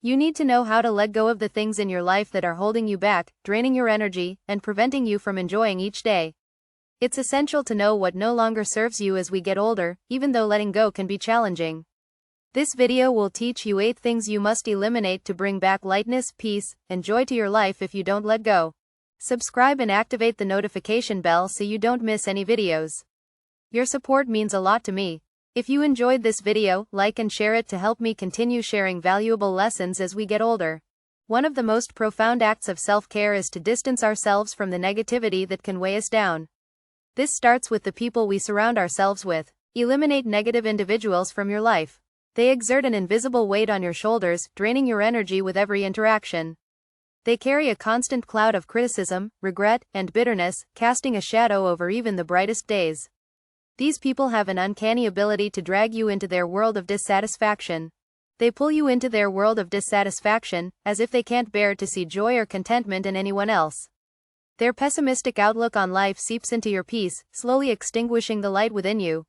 You need to know how to let go of the things in your life that are holding you back, draining your energy, and preventing you from enjoying each day. It's essential to know what no longer serves you as we get older, even though letting go can be challenging. This video will teach you 8 things you must eliminate to bring back lightness, peace, and joy to your life if you don't let go. Subscribe and activate the notification bell so you don't miss any videos. Your support means a lot to me. If you enjoyed this video, like and share it to help me continue sharing valuable lessons as we get older. One of the most profound acts of self-care is to distance ourselves from the negativity that can weigh us down. This starts with the people we surround ourselves with. Eliminate negative individuals from your life. They exert an invisible weight on your shoulders, draining your energy with every interaction. They carry a constant cloud of criticism, regret, and bitterness, casting a shadow over even the brightest days. These people have an uncanny ability to drag you into their world of dissatisfaction. They pull you into their world of dissatisfaction, as if they can't bear to see joy or contentment in anyone else. Their pessimistic outlook on life seeps into your peace, slowly extinguishing the light within you.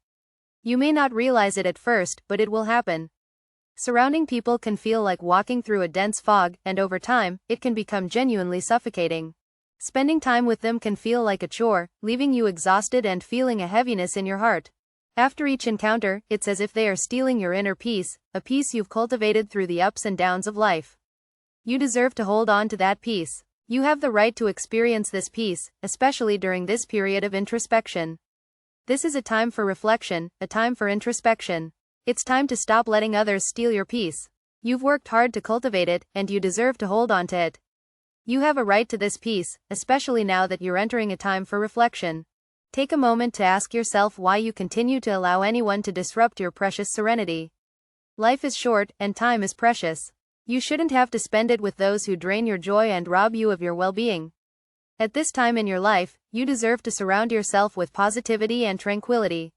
You may not realize it at first, but it will happen. Surrounding people can feel like walking through a dense fog, and over time, it can become genuinely suffocating. Spending time with them can feel like a chore, leaving you exhausted and feeling a heaviness in your heart. After each encounter, it's as if they are stealing your inner peace, a peace you've cultivated through the ups and downs of life. You deserve to hold on to that peace. You have the right to experience this peace, especially during this period of introspection. This is a time for reflection, a time for introspection. It's time to stop letting others steal your peace. You've worked hard to cultivate it, and you deserve to hold on to it. You have a right to this peace, especially now that you're entering a time for reflection. Take a moment to ask yourself why you continue to allow anyone to disrupt your precious serenity. Life is short, and time is precious. You shouldn't have to spend it with those who drain your joy and rob you of your well-being. At this time in your life, you deserve to surround yourself with positivity and tranquility.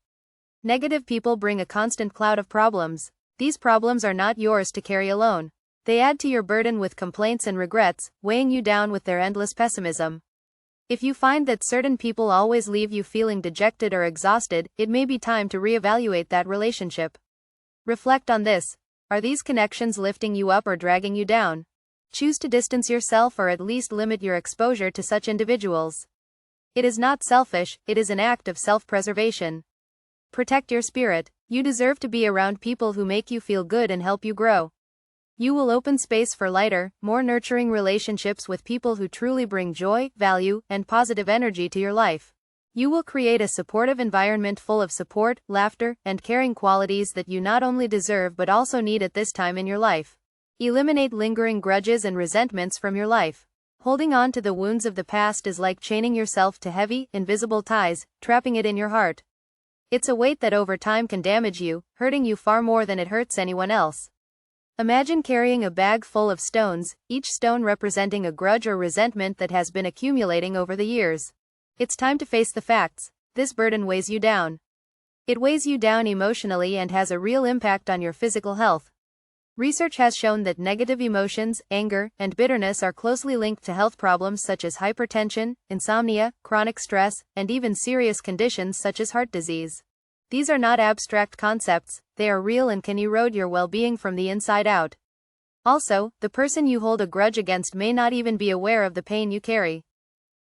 Negative people bring a constant cloud of problems. These problems are not yours to carry alone. They add to your burden with complaints and regrets, weighing you down with their endless pessimism. If you find that certain people always leave you feeling dejected or exhausted, it may be time to reevaluate that relationship. Reflect on this. Are these connections lifting you up or dragging you down? Choose to distance yourself or at least limit your exposure to such individuals. It is not selfish, it is an act of self-preservation. Protect your spirit. You deserve to be around people who make you feel good and help you grow. You will open space for lighter, more nurturing relationships with people who truly bring joy, value, and positive energy to your life. You will create a supportive environment full of support, laughter, and caring qualities that you not only deserve but also need at this time in your life. Eliminate lingering grudges and resentments from your life. Holding on to the wounds of the past is like chaining yourself to heavy, invisible ties, trapping it in your heart. It's a weight that over time can damage you, hurting you far more than it hurts anyone else. Imagine carrying a bag full of stones, each stone representing a grudge or resentment that has been accumulating over the years. It's time to face the facts. This burden weighs you down. It weighs you down emotionally and has a real impact on your physical health. Research has shown that negative emotions, anger, and bitterness are closely linked to health problems such as hypertension, insomnia, chronic stress, and even serious conditions such as heart disease. These are not abstract concepts, they are real and can erode your well-being from the inside out. Also, the person you hold a grudge against may not even be aware of the pain you carry.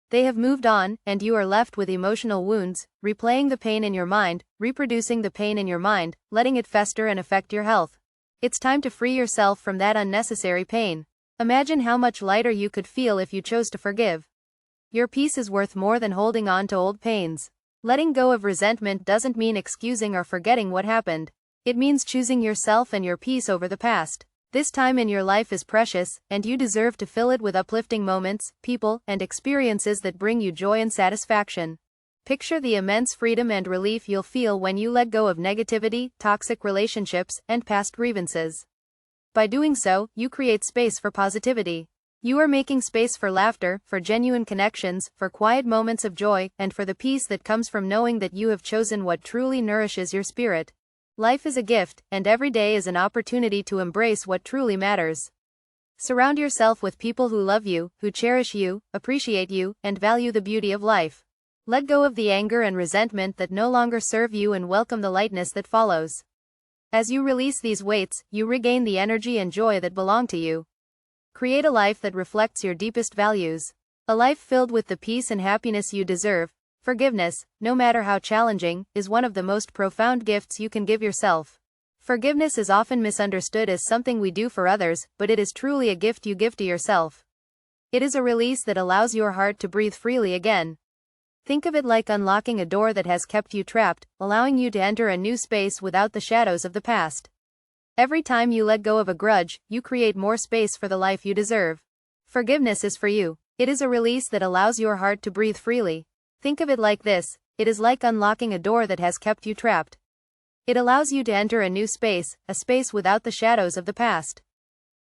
They have moved on, and you are left with emotional wounds, replaying the pain in your mind, reproducing the pain in your mind, letting it fester and affect your health. It's time to free yourself from that unnecessary pain. Imagine how much lighter you could feel if you chose to forgive. Your peace is worth more than holding on to old pains. Letting go of resentment doesn't mean excusing or forgetting what happened. It means choosing yourself and your peace over the past. This time in your life is precious, and you deserve to fill it with uplifting moments, people, and experiences that bring you joy and satisfaction. Picture the immense freedom and relief you'll feel when you let go of negativity, toxic relationships, and past grievances. By doing so, you create space for positivity. You are making space for laughter, for genuine connections, for quiet moments of joy, and for the peace that comes from knowing that you have chosen what truly nourishes your spirit. Life is a gift, and every day is an opportunity to embrace what truly matters. Surround yourself with people who love you, who cherish you, appreciate you, and value the beauty of life. Let go of the anger and resentment that no longer serve you and welcome the lightness that follows. As you release these weights, you regain the energy and joy that belong to you. Create a life that reflects your deepest values. A life filled with the peace and happiness you deserve. Forgiveness, no matter how challenging, is one of the most profound gifts you can give yourself. Forgiveness is often misunderstood as something we do for others, but it is truly a gift you give to yourself. It is a release that allows your heart to breathe freely again. Think of it like unlocking a door that has kept you trapped, allowing you to enter a new space without the shadows of the past. Every time you let go of a grudge, you create more space for the life you deserve. Forgiveness is for you. It is a release that allows your heart to breathe freely. Think of it like this: it is like unlocking a door that has kept you trapped. It allows you to enter a new space, a space without the shadows of the past.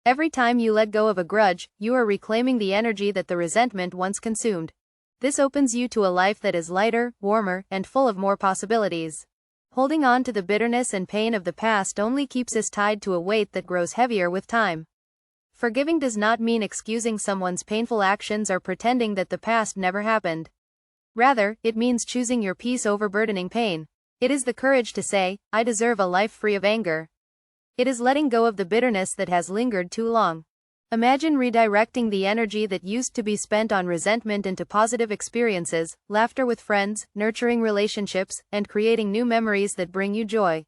Every time you let go of a grudge, you are reclaiming the energy that the resentment once consumed. This opens you to a life that is lighter, warmer, and full of more possibilities. Holding on to the bitterness and pain of the past only keeps us tied to a weight that grows heavier with time. Forgiving does not mean excusing someone's painful actions or pretending that the past never happened. Rather, it means choosing your peace over burdening pain. It is the courage to say, "I deserve a life free of anger." It is letting go of the bitterness that has lingered too long. Imagine redirecting the energy that used to be spent on resentment into positive experiences, laughter with friends, nurturing relationships, and creating new memories that bring you joy.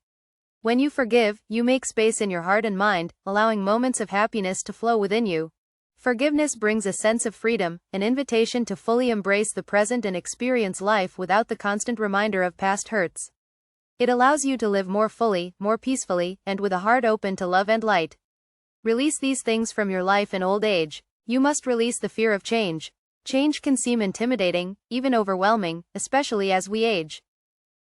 When you forgive, you make space in your heart and mind, allowing moments of happiness to flow within you. Forgiveness brings a sense of freedom, an invitation to fully embrace the present and experience life without the constant reminder of past hurts. It allows you to live more fully, more peacefully, and with a heart open to love and light. Release these things from your life in old age. You must release the fear of change. Change can seem intimidating, even overwhelming, especially as we age.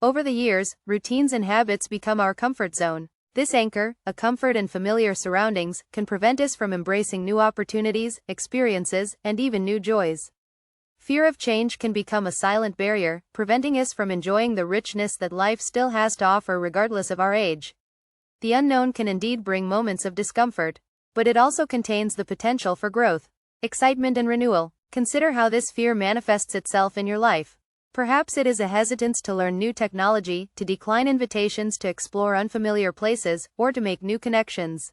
Over the years, routines and habits become our comfort zone. This anchor, a comfort in familiar surroundings, can prevent us from embracing new opportunities, experiences, and even new joys. Fear of change can become a silent barrier, preventing us from enjoying the richness that life still has to offer regardless of our age. The unknown can indeed bring moments of discomfort, but it also contains the potential for growth, excitement, and renewal. Consider how this fear manifests itself in your life. Perhaps it is a hesitance to learn new technology, to decline invitations to explore unfamiliar places, or to make new connections.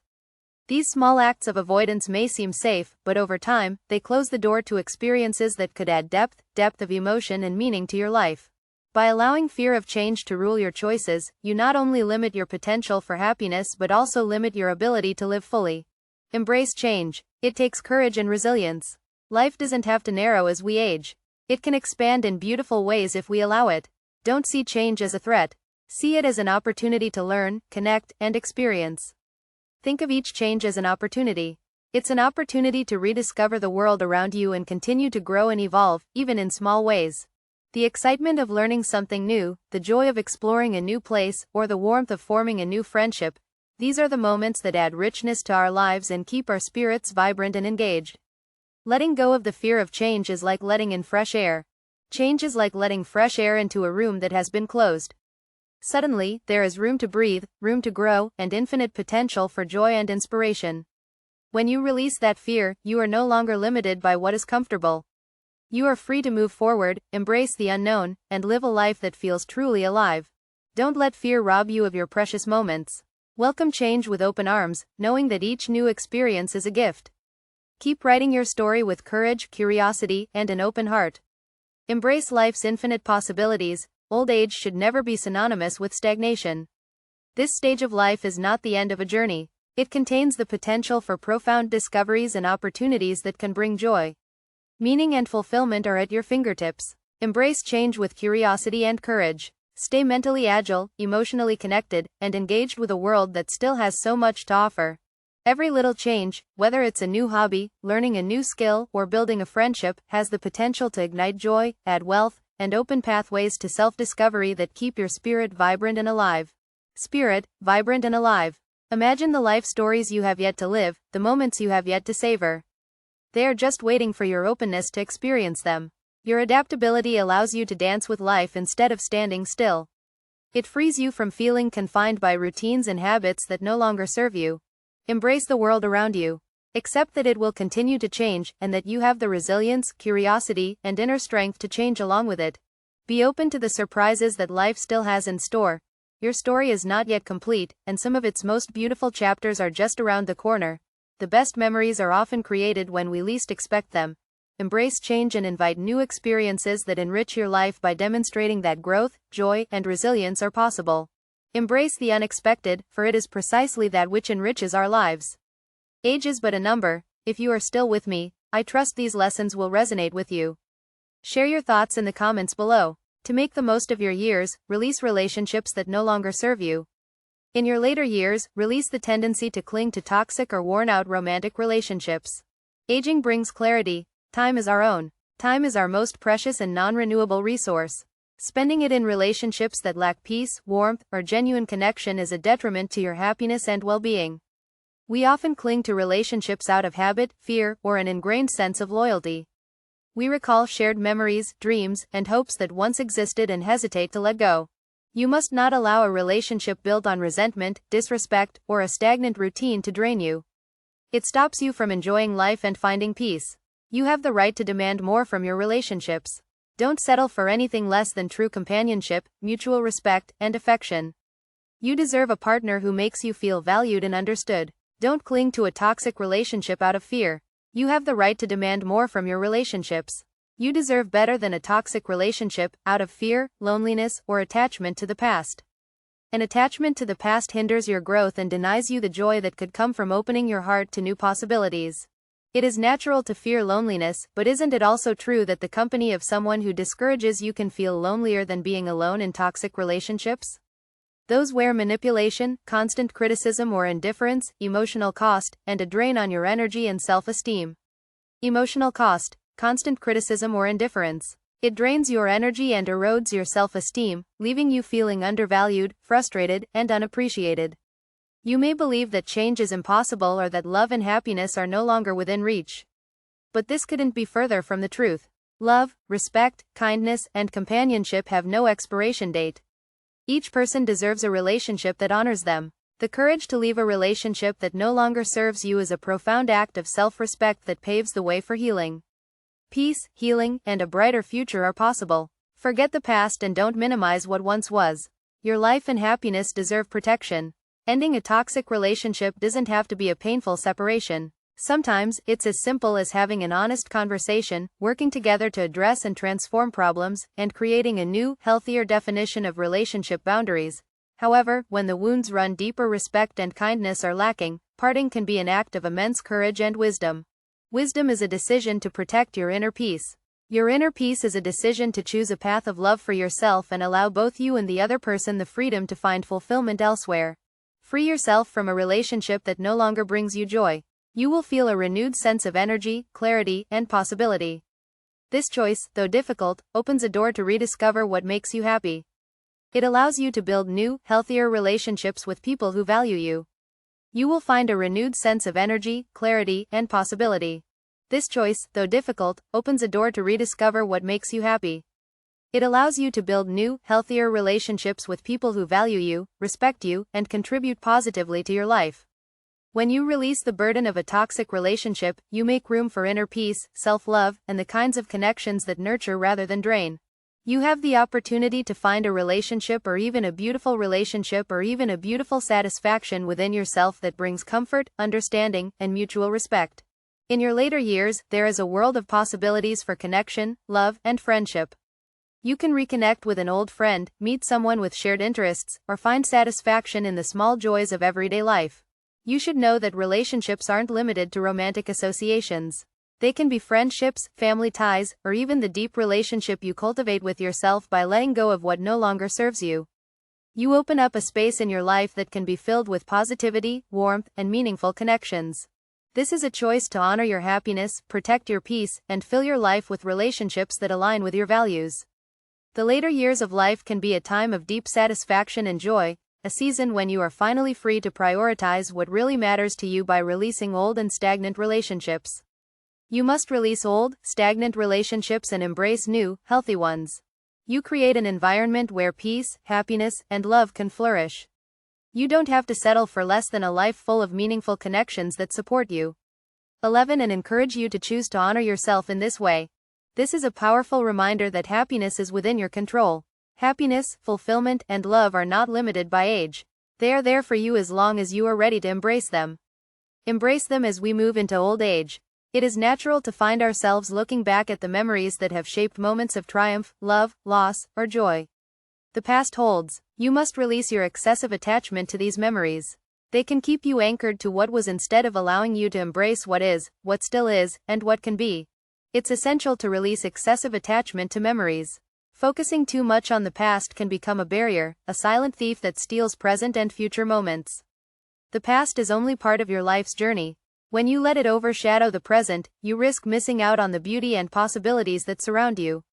These small acts of avoidance may seem safe, but over time, they close the door to experiences that could add depth of emotion and meaning to your life. By allowing fear of change to rule your choices, you not only limit your potential for happiness but also limit your ability to live fully. Embrace change. It takes courage and resilience. Life doesn't have to narrow as we age. It can expand in beautiful ways if we allow it. Don't see change as a threat. See it as an opportunity to learn, connect, and experience. Think of each change as an opportunity. It's an opportunity to rediscover the world around you and continue to grow and evolve, even in small ways. The excitement of learning something new, the joy of exploring a new place, or the warmth of forming a new friendship, these are the moments that add richness to our lives and keep our spirits vibrant and engaged. Letting go of the fear of change is like letting in fresh air. Change is like letting fresh air into a room that has been closed. Suddenly, there is room to breathe, room to grow, and infinite potential for joy and inspiration. When you release that fear, you are no longer limited by what is comfortable. You are free to move forward, embrace the unknown, and live a life that feels truly alive. Don't let fear rob you of your precious moments. Welcome change with open arms, knowing that each new experience is a gift. Keep writing your story with courage, curiosity, and an open heart. Embrace life's infinite possibilities. Old age should never be synonymous with stagnation. This stage of life is not the end of a journey. It contains the potential for profound discoveries and opportunities that can bring joy. Meaning and fulfillment are at your fingertips. Embrace change with curiosity and courage. Stay mentally agile, emotionally connected, and engaged with a world that still has so much to offer. Every little change, whether it's a new hobby, learning a new skill, or building a friendship, has the potential to ignite joy, add wealth, and open pathways to self-discovery that keep your spirit vibrant and alive. Spirit, vibrant and alive. Imagine the life stories you have yet to live, the moments you have yet to savor. They are just waiting for your openness to experience them. Your adaptability allows you to dance with life instead of standing still. It frees you from feeling confined by routines and habits that no longer serve you. Embrace the world around you. Accept that it will continue to change, and that you have the resilience, curiosity, and inner strength to change along with it. Be open to the surprises that life still has in store. Your story is not yet complete, and some of its most beautiful chapters are just around the corner. The best memories are often created when we least expect them. Embrace change and invite new experiences that enrich your life by demonstrating that growth, joy, and resilience are possible. Embrace the unexpected, for it is precisely that which enriches our lives. Age is but a number. If you are still with me, I trust these lessons will resonate with you. Share your thoughts in the comments below. To make the most of your years, release relationships that no longer serve you. In your later years, release the tendency to cling to toxic or worn-out romantic relationships. Aging brings clarity. Time is our own. Time is our most precious and non-renewable resource. Spending it in relationships that lack peace, warmth, or genuine connection is a detriment to your happiness and well-being. We often cling to relationships out of habit, fear, or an ingrained sense of loyalty. We recall shared memories, dreams, and hopes that once existed and hesitate to let go. You must not allow a relationship built on resentment, disrespect, or a stagnant routine to drain you. It stops you from enjoying life and finding peace. You have the right to demand more from your relationships. Don't settle for anything less than true companionship, mutual respect, and affection. You deserve a partner who makes you feel valued and understood. Don't cling to a toxic relationship out of fear. You have the right to demand more from your relationships. You deserve better than a toxic relationship, out of fear, loneliness, or attachment to the past. An attachment to the past hinders your growth and denies you the joy that could come from opening your heart to new possibilities. It is natural to fear loneliness, but isn't it also true that the company of someone who discourages you can feel lonelier than being alone in toxic relationships? Those where manipulation, constant criticism or indifference, emotional cost, and a drain on your energy and self-esteem. Emotional cost, constant criticism or indifference. It drains your energy and erodes your self-esteem, leaving you feeling undervalued, frustrated, and unappreciated. You may believe that change is impossible or that love and happiness are no longer within reach. But this couldn't be further from the truth. Love, respect, kindness, and companionship have no expiration date. Each person deserves a relationship that honors them. The courage to leave a relationship that no longer serves you is a profound act of self-respect that paves the way for healing. Peace, healing, and a brighter future are possible. Forget the past and don't minimize what once was. Your life and happiness deserve protection. Ending a toxic relationship doesn't have to be a painful separation. Sometimes, it's as simple as having an honest conversation, working together to address and transform problems, and creating a new, healthier definition of relationship boundaries. However, when the wounds run deep or respect and kindness are lacking, parting can be an act of immense courage and wisdom. Wisdom is a decision to protect your inner peace. Your inner peace is a decision to choose a path of love for yourself and allow both you and the other person the freedom to find fulfillment elsewhere. Free yourself from a relationship that no longer brings you joy. You will feel a renewed sense of energy, clarity, and possibility. This choice, though difficult, opens a door to rediscover what makes you happy. It allows you to build new, healthier relationships with people who value you. You will find a renewed sense of energy, clarity, and possibility. This choice, though difficult, opens a door to rediscover what makes you happy. It allows you to build new, healthier relationships with people who value you, respect you, and contribute positively to your life. When you release the burden of a toxic relationship, you make room for inner peace, self-love, and the kinds of connections that nurture rather than drain. You have the opportunity to find a relationship or even a beautiful satisfaction within yourself that brings comfort, understanding, and mutual respect. In your later years, there is a world of possibilities for connection, love, and friendship. You can reconnect with an old friend, meet someone with shared interests, or find satisfaction in the small joys of everyday life. You should know that relationships aren't limited to romantic associations. They can be friendships, family ties, or even the deep relationship you cultivate with yourself by letting go of what no longer serves you. You open up a space in your life that can be filled with positivity, warmth, and meaningful connections. This is a choice to honor your happiness, protect your peace, and fill your life with relationships that align with your values. The later years of life can be a time of deep satisfaction and joy, a season when you are finally free to prioritize what really matters to you by releasing old and stagnant relationships. You must release old, stagnant relationships and embrace new, healthy ones. You create an environment where peace, happiness, and love can flourish. You don't have to settle for less than a life full of meaningful connections that support you. 11. And encourage you to choose to honor yourself in this way. This is a powerful reminder that happiness is within your control. Happiness, fulfillment, and love are not limited by age. They are there for you as long as you are ready to embrace them. Embrace them as we move into old age. It is natural to find ourselves looking back at the memories that have shaped moments of triumph, love, loss, or joy. The past holds. You must release your excessive attachment to these memories. They can keep you anchored to what was instead of allowing you to embrace what is, what still is, and what can be. It's essential to release excessive attachment to memories. Focusing too much on the past can become a barrier, a silent thief that steals present and future moments. The past is only part of your life's journey. When you let it overshadow the present, you risk missing out on the beauty and possibilities that surround you.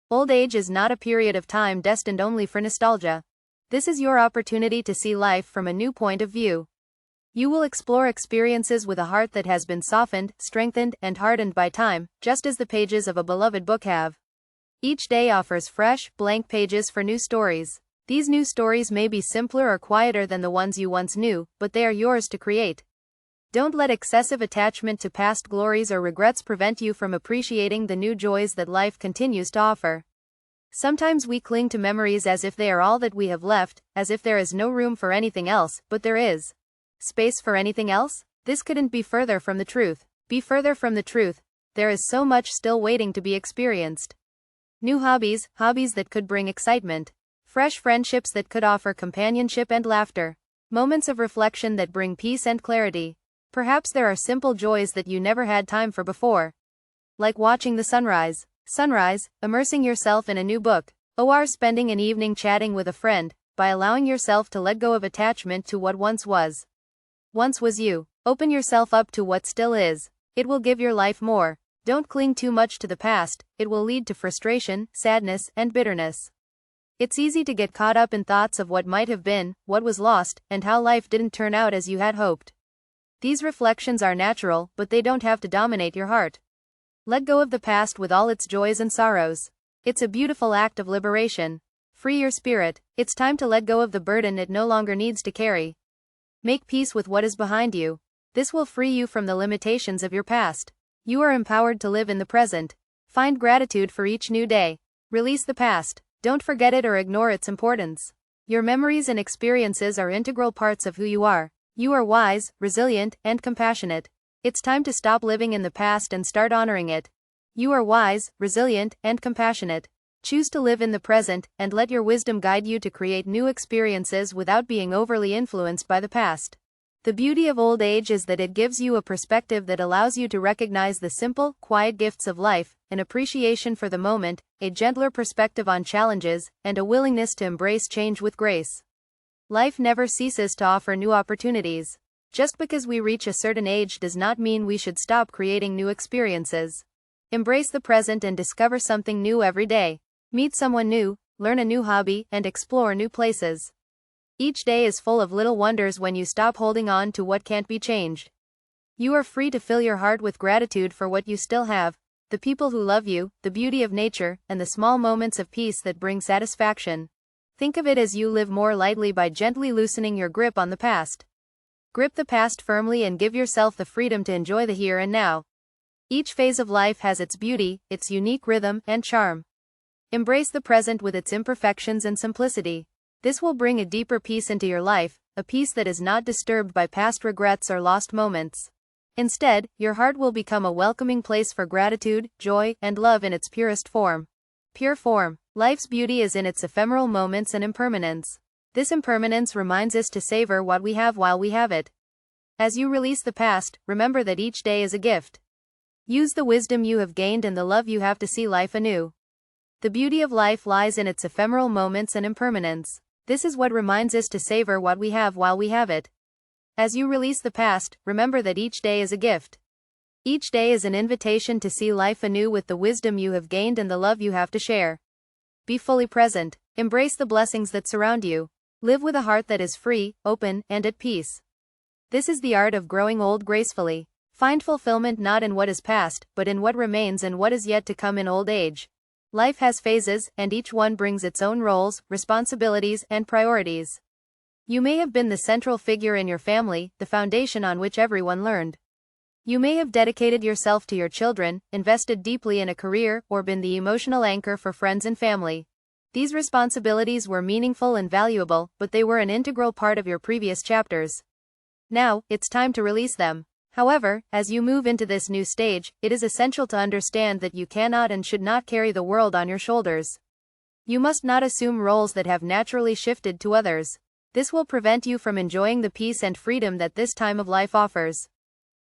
Old age is not a period of time destined only for nostalgia. This is your opportunity to see life from a new point of view. You will explore experiences with a heart that has been softened, strengthened, and hardened by time, just as the pages of a beloved book have. Each day offers fresh, blank pages for new stories. These new stories may be simpler or quieter than the ones you once knew, but they are yours to create. Don't let excessive attachment to past glories or regrets prevent you from appreciating the new joys that life continues to offer. Sometimes we cling to memories as if they are all that we have left, as if there is no room for anything else, but there is. Space for anything else? This couldn't be further from the truth. Be further from the truth. There is so much still waiting to be experienced. New hobbies that could bring excitement. Fresh friendships that could offer companionship and laughter. Moments of reflection that bring peace and clarity. Perhaps there are simple joys that you never had time for before. Like watching the sunrise. Immersing yourself in a new book, or spending an evening chatting with a friend, by allowing yourself to let go of attachment to what once was. Once was you. Open yourself up to what still is. It will give your life more. Don't cling too much to the past, it will lead to frustration, sadness, and bitterness. It's easy to get caught up in thoughts of what might have been, what was lost, and how life didn't turn out as you had hoped. These reflections are natural, but they don't have to dominate your heart. Let go of the past with all its joys and sorrows. It's a beautiful act of liberation. Free your spirit. It's time to let go of the burden it no longer needs to carry. Make peace with what is behind you. This will free you from the limitations of your past. You are empowered to live in the present. Find gratitude for each new day. Release the past. Don't forget it or ignore its importance. Your memories and experiences are integral parts of who you are. You are wise, resilient, and compassionate. It's time to stop living in the past and start honoring it. You are wise, resilient, and compassionate. Choose to live in the present, and let your wisdom guide you to create new experiences without being overly influenced by the past. The beauty of old age is that it gives you a perspective that allows you to recognize the simple, quiet gifts of life, an appreciation for the moment, a gentler perspective on challenges, and a willingness to embrace change with grace. Life never ceases to offer new opportunities. Just because we reach a certain age does not mean we should stop creating new experiences. Embrace the present and discover something new every day. Meet someone new, learn a new hobby, and explore new places. Each day is full of little wonders when you stop holding on to what can't be changed. You are free to fill your heart with gratitude for what you still have, the people who love you, the beauty of nature, and the small moments of peace that bring satisfaction. Think of it as you live more lightly by gently loosening your grip on the past. Grip the past firmly and give yourself the freedom to enjoy the here and now. Each phase of life has its beauty, its unique rhythm, and charm. Embrace the present with its imperfections and simplicity. This will bring a deeper peace into your life, a peace that is not disturbed by past regrets or lost moments. Instead, your heart will become a welcoming place for gratitude, joy, and love in its purest form. Pure form. Life's beauty is in its ephemeral moments and impermanence. This impermanence reminds us to savor what we have while we have it. As you release the past, remember that each day is a gift. Use the wisdom you have gained and the love you have to see life anew. The beauty of life lies in its ephemeral moments and impermanence. This is what reminds us to savor what we have while we have it. As you release the past, remember that each day is a gift. Each day is an invitation to see life anew with the wisdom you have gained and the love you have to share. Be fully present. Embrace the blessings that surround you. Live with a heart that is free, open, and at peace. This is the art of growing old gracefully. Find fulfillment not in what is past, but in what remains and what is yet to come in old age. Life has phases, and each one brings its own roles, responsibilities, and priorities. You may have been the central figure in your family, the foundation on which everyone learned. You may have dedicated yourself to your children, invested deeply in a career, or been the emotional anchor for friends and family. These responsibilities were meaningful and valuable, but they were an integral part of your previous chapters. Now, it's time to release them. However, as you move into this new stage, it is essential to understand that you cannot and should not carry the world on your shoulders. You must not assume roles that have naturally shifted to others. This will prevent you from enjoying the peace and freedom that this time of life offers.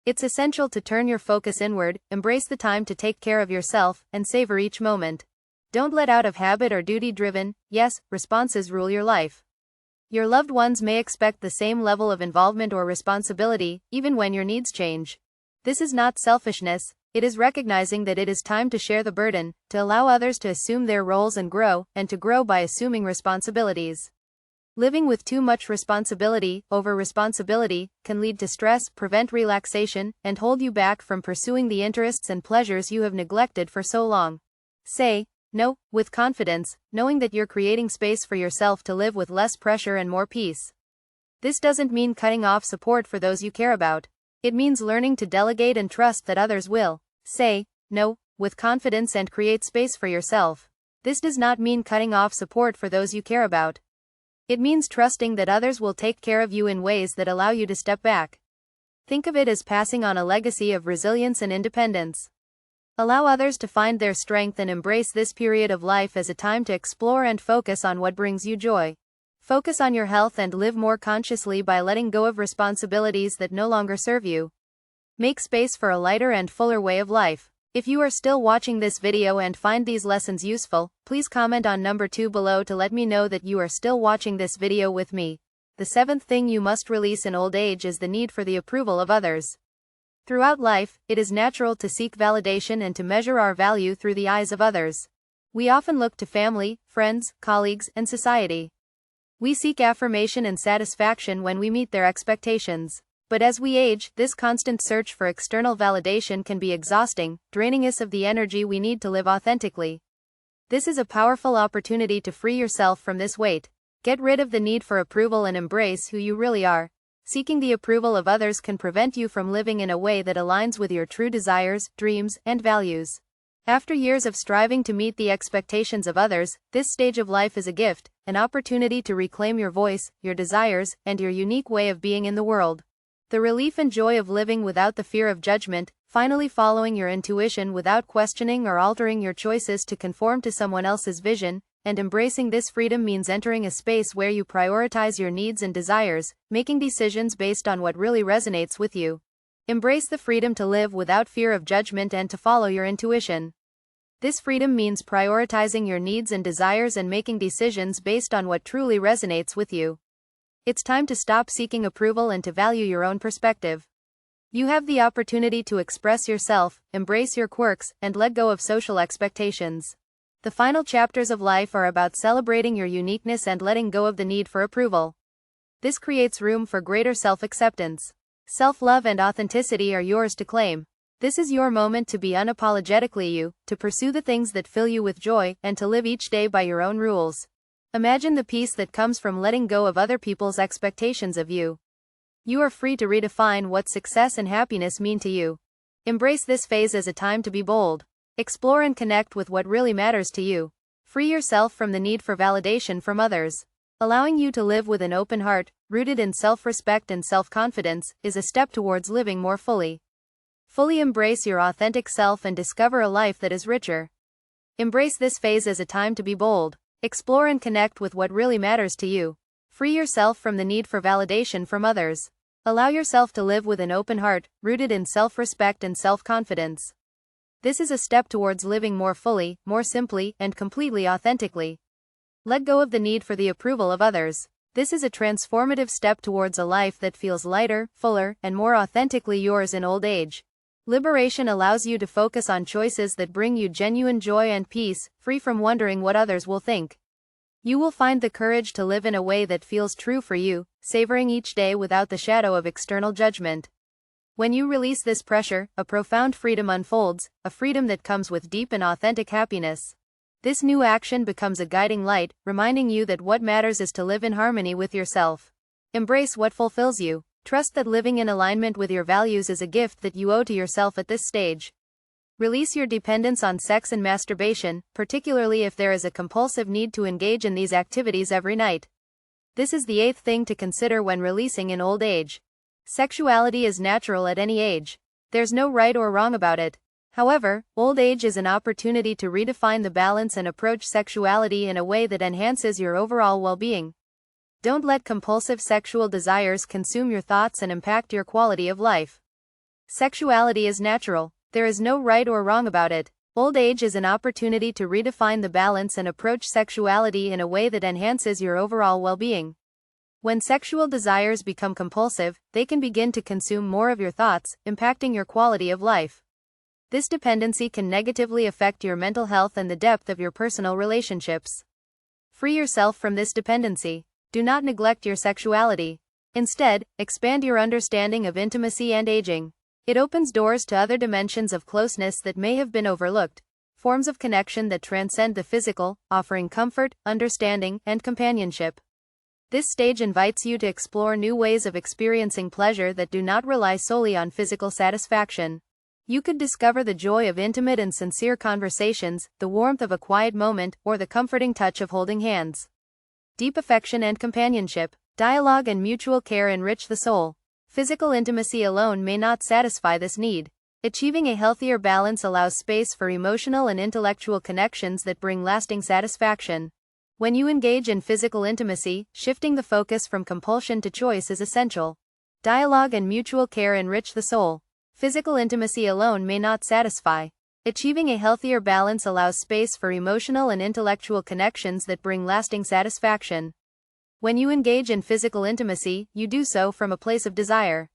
It's essential to turn your focus inward, embrace the time to take care of yourself, and savor each moment. Don't let out of habit or duty-driven, yes, responses rule your life. Your loved ones may expect the same level of involvement or responsibility, even when your needs change. This is not selfishness, it is recognizing that it is time to share the burden, to allow others to assume their roles and to grow by assuming responsibilities. Living with too much responsibility, over-responsibility, can lead to stress, prevent relaxation, and hold you back from pursuing the interests and pleasures you have neglected for so long. Say no, with confidence, knowing that you're creating space for yourself to live with less pressure and more peace. This doesn't mean cutting off support for those you care about. It means learning to delegate and trust that others will say no, with confidence and create space for yourself. This does not mean cutting off support for those you care about. It means trusting that others will take care of you in ways that allow you to step back. Think of it as passing on a legacy of resilience and independence. Allow others to find their strength and embrace this period of life as a time to explore and focus on what brings you joy. Focus on your health and live more consciously by letting go of responsibilities that no longer serve you. Make space for a lighter and fuller way of life. If you are still watching this video and find these lessons useful, please comment on number 2 below to let me know that you are still watching this video with me. The 7th thing you must release in old age is the need for the approval of others. Throughout life, it is natural to seek validation and to measure our value through the eyes of others. We often look to family, friends, colleagues, and society. We seek affirmation and satisfaction when we meet their expectations. But as we age, this constant search for external validation can be exhausting, draining us of the energy we need to live authentically. This is a powerful opportunity to free yourself from this weight. Get rid of the need for approval and embrace who you really are. Seeking the approval of others can prevent you from living in a way that aligns with your true desires, dreams, and values. After years of striving to meet the expectations of others, this stage of life is a gift, an opportunity to reclaim your voice, your desires, and your unique way of being in the world. The relief and joy of living without the fear of judgment, finally following your intuition without questioning or altering your choices to conform to someone else's vision, and embracing this freedom means entering a space where you prioritize your needs and desires, making decisions based on what really resonates with you. Embrace the freedom to live without fear of judgment and to follow your intuition. This freedom means prioritizing your needs and desires and making decisions based on what truly resonates with you. It's time to stop seeking approval and to value your own perspective. You have the opportunity to express yourself, embrace your quirks, and let go of social expectations. The final chapters of life are about celebrating your uniqueness and letting go of the need for approval. This creates room for greater self-acceptance. Self-love and authenticity are yours to claim. This is your moment to be unapologetically you, to pursue the things that fill you with joy, and to live each day by your own rules. Imagine the peace that comes from letting go of other people's expectations of you. You are free to redefine what success and happiness mean to you. Embrace this phase as a time to be bold. Explore and connect with what really matters to you. Free yourself from the need for validation from others. Allowing you to live with an open heart, rooted in self-respect and self-confidence, is a step towards living more fully. Fully embrace your authentic self and discover a life that is richer. Embrace this phase as a time to be bold. Explore and connect with what really matters to you. Free yourself from the need for validation from others. Allow yourself to live with an open heart, rooted in self-respect and self-confidence. This is a step towards living more fully, more simply, and completely authentically. Let go of the need for the approval of others. This is a transformative step towards a life that feels lighter, fuller, and more authentically yours in old age. Liberation allows you to focus on choices that bring you genuine joy and peace, free from wondering what others will think. You will find the courage to live in a way that feels true for you, savoring each day without the shadow of external judgment. When you release this pressure, a profound freedom unfolds, a freedom that comes with deep and authentic happiness. This new action becomes a guiding light, reminding you that what matters is to live in harmony with yourself. Embrace what fulfills you. Trust that living in alignment with your values is a gift that you owe to yourself at this stage. Release your dependence on sex and masturbation, particularly if there is a compulsive need to engage in these activities every night. This is the eighth thing to consider when releasing in old age. Sexuality is natural at any age. There's no right or wrong about it. However, old age is an opportunity to redefine the balance and approach sexuality in a way that enhances your overall well-being. Don't let compulsive sexual desires consume your thoughts and impact your quality of life. Sexuality is natural. There is no right or wrong about it. Old age is an opportunity to redefine the balance and approach sexuality in a way that enhances your overall well-being. When sexual desires become compulsive, they can begin to consume more of your thoughts, impacting your quality of life. This dependency can negatively affect your mental health and the depth of your personal relationships. Free yourself from this dependency. Do not neglect your sexuality. Instead, expand your understanding of intimacy and aging. It opens doors to other dimensions of closeness that may have been overlooked, forms of connection that transcend the physical, offering comfort, understanding, and companionship. This stage invites you to explore new ways of experiencing pleasure that do not rely solely on physical satisfaction. You could discover the joy of intimate and sincere conversations, the warmth of a quiet moment, or the comforting touch of holding hands. Deep affection and companionship, dialogue and mutual care enrich the soul. Physical intimacy alone may not satisfy this need. Achieving a healthier balance allows space for emotional and intellectual connections that bring lasting satisfaction. When you engage in physical intimacy, shifting the focus from compulsion to choice is essential. Dialogue and mutual care enrich the soul. Physical intimacy alone may not satisfy. Achieving a healthier balance allows space for emotional and intellectual connections that bring lasting satisfaction. When you engage in physical intimacy, you do so from a place of desire.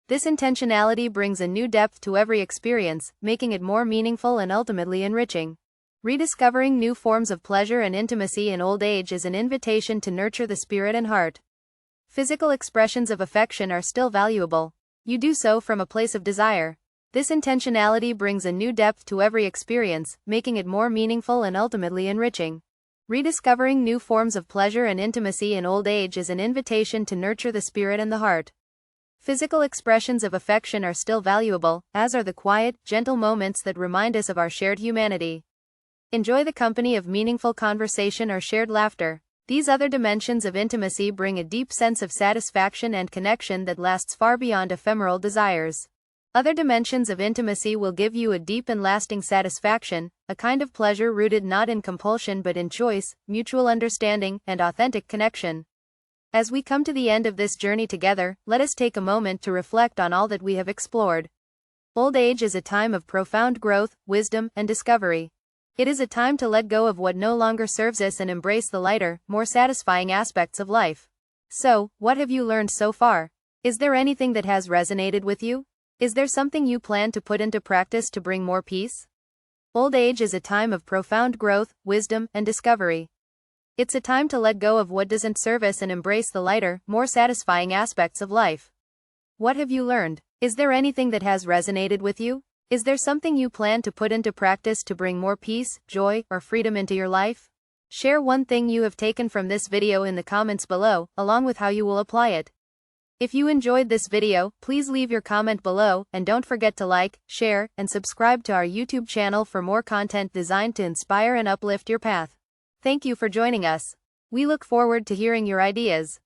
This intentionality brings a new depth to every experience, making it more meaningful and ultimately enriching. Rediscovering new forms of pleasure and intimacy in old age is an invitation to nurture the spirit and heart. Physical expressions of affection are still valuable. You do so from a place of desire. This intentionality brings a new depth to every experience, making it more meaningful and ultimately enriching. Rediscovering new forms of pleasure and intimacy in old age is an invitation to nurture the spirit and the heart. Physical expressions of affection are still valuable, as are the quiet, gentle moments that remind us of our shared humanity. Enjoy the company of meaningful conversation or shared laughter. These other dimensions of intimacy bring a deep sense of satisfaction and connection that lasts far beyond ephemeral desires. Other dimensions of intimacy will give you a deep and lasting satisfaction, a kind of pleasure rooted not in compulsion but in choice, mutual understanding, and authentic connection. As we come to the end of this journey together, let us take a moment to reflect on all that we have explored. Old age is a time of profound growth, wisdom, and discovery. It is a time to let go of what no longer serves us and embrace the lighter, more satisfying aspects of life. So, what have you learned so far? Is there anything that has resonated with you? Is there something you plan to put into practice to bring more peace? Old age is a time of profound growth, wisdom, and discovery. It's a time to let go of what doesn't serve us and embrace the lighter, more satisfying aspects of life. What have you learned? Is there anything that has resonated with you? Is there something you plan to put into practice to bring more peace, joy, or freedom into your life? Share one thing you have taken from this video in the comments below, along with how you will apply it. If you enjoyed this video, please leave your comment below, and don't forget to like, share, and subscribe to our YouTube channel for more content designed to inspire and uplift your path. Thank you for joining us. We look forward to hearing your ideas.